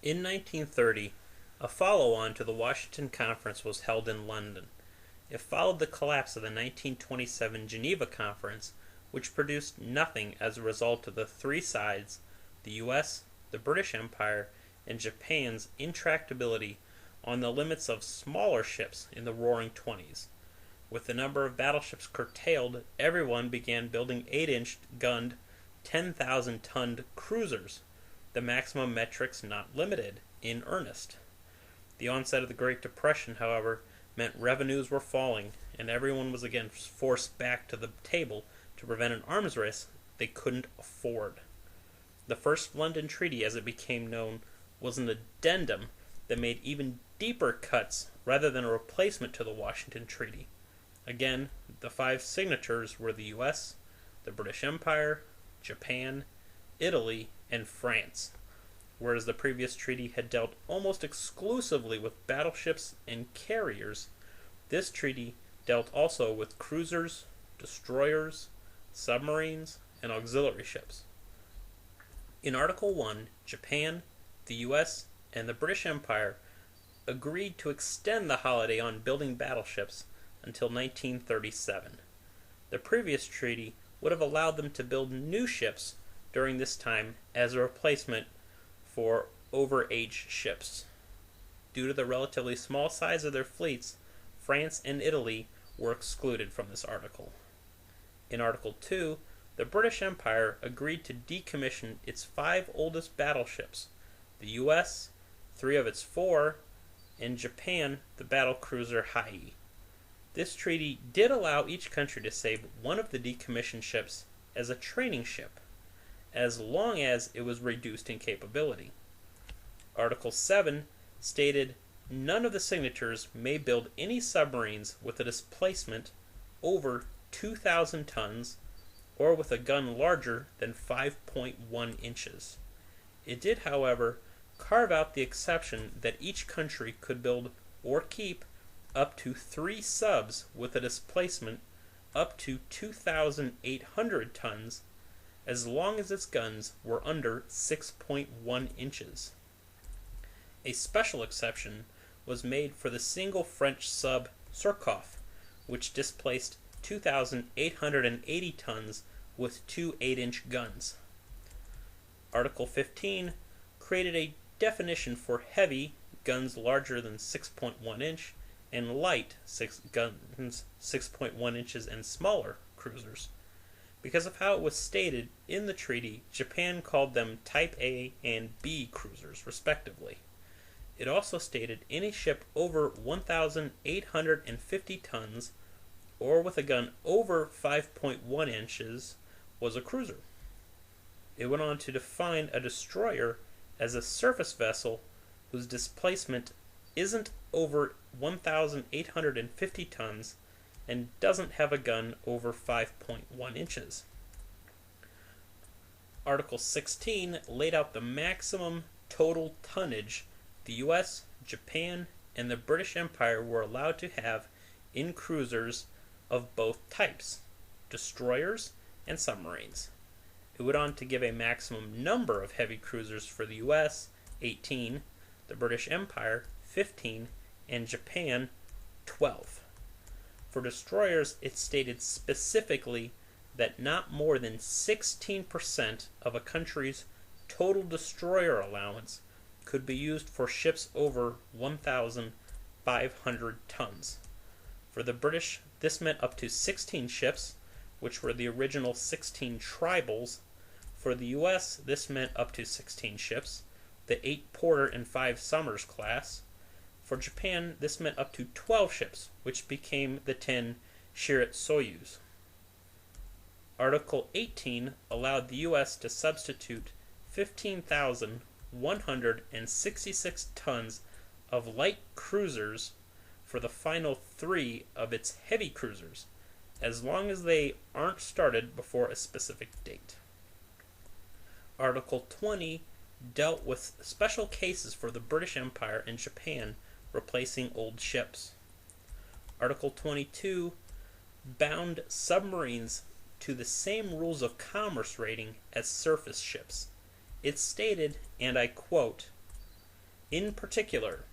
In 1930, a follow-on to the Washington Conference was held in London. It followed the collapse of the 1927 Geneva Conference, which produced nothing as a result of the three sides, the US, the British Empire, and Japan's intractability on the limits of smaller ships in the Roaring Twenties. With the number of battleships curtailed, everyone began building 8-inch gunned, 10,000-ton cruisers, the maximum metrics not limited, in earnest. The onset of the Great Depression, however, meant revenues were falling, and everyone was again forced back to the table to prevent an arms race they couldn't afford. The First London Treaty, as it became known, was an addendum that made even deeper cuts rather than a replacement to the Washington Treaty. Again, the five signatories were the US, the British Empire, Japan, Italy, and France, whereas the previous treaty had dealt almost exclusively with battleships and carriers. This treaty dealt also with cruisers, destroyers, submarines, and auxiliary ships. In Article 1, Japan, the US, and the British Empire agreed to extend the holiday on building battleships until 1937. The previous treaty would have allowed them to build new ships during this time as a replacement for overaged ships. Due to the relatively small size of their fleets, France and Italy were excluded from this article. In Article 2, the British Empire agreed to decommission its 5 oldest battleships, the US, 3 of its 4, and Japan, the battlecruiser Hai. This treaty did allow each country to save one of the decommissioned ships as a training ship, as long as it was reduced in capability. Article 7 stated none of the signatures may build any submarines with a displacement over 2,000 tons or with a gun larger than 5.1 inches. It did, however, carve out the exception that each country could build or keep up to 3 subs with a displacement up to 2,800 tons as long as its guns were under 6.1 inches. A special exception was made for the single French sub Surcouf, which displaced 2,880 tons with 2 8-inch guns. Article 15 created a definition for heavy guns larger than 6.1 inch and light guns 6.1 inches and smaller cruisers. Because of how it was stated in the treaty, Japan called them Type A and B cruisers, respectively. It also stated any ship over 1,850 tons or with a gun over 5.1 inches was a cruiser. It went on to define a destroyer as a surface vessel whose displacement isn't over 1,850 tons and doesn't have a gun over 5.1 inches. Article 16 laid out the maximum total tonnage the US, Japan, and the British Empire were allowed to have in cruisers of both types, destroyers and submarines. It went on to give a maximum number of heavy cruisers for the US, 18, the British Empire, 15, and Japan, 12. For destroyers, it stated specifically that not more than 16% of a country's total destroyer allowance could be used for ships over 1,500 tons. For the British, this meant up to 16 ships, which were the original 16 tribals. For the US, this meant up to 16 ships, the 8 Porter and 5 Somers class. For Japan, this meant up to 12 ships, which became the 10 Shirat-Soyuz. Article 18 allowed the US to substitute 15,166 tons of light cruisers for the final 3 of its heavy cruisers, as long as they aren't started before a specific date. Article 20 dealt with special cases for the British Empire and Japan replacing old ships. Article 22 bound submarines to the same rules of commerce rating as surface ships. It stated, and I quote, In particular,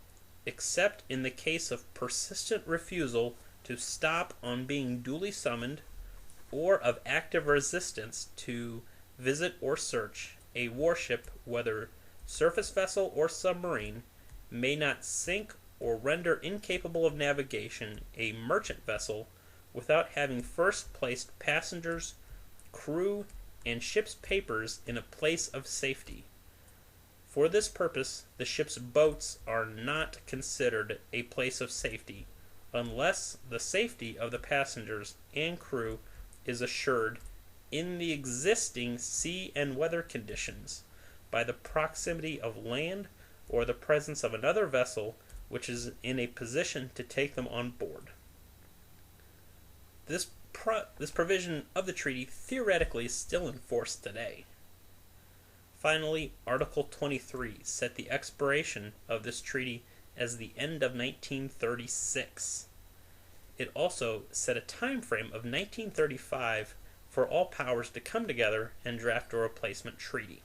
except in the case of persistent refusal to stop on being duly summoned, or of active resistance to visit or search, a warship, whether surface vessel or submarine, may not sink or render incapable of navigation a merchant vessel without having first placed passengers, crew, and ship's papers in a place of safety. For this purpose, the ship's boats are not considered a place of safety unless the safety of the passengers and crew is assured in the existing sea and weather conditions by the proximity of land or the presence of another vessel which is in a position to take them on board. This provision of the treaty theoretically is still in force today. Finally, Article 23 set the expiration of this treaty as the end of 1936. It also set a time frame of 1935 for all powers to come together and draft a replacement treaty.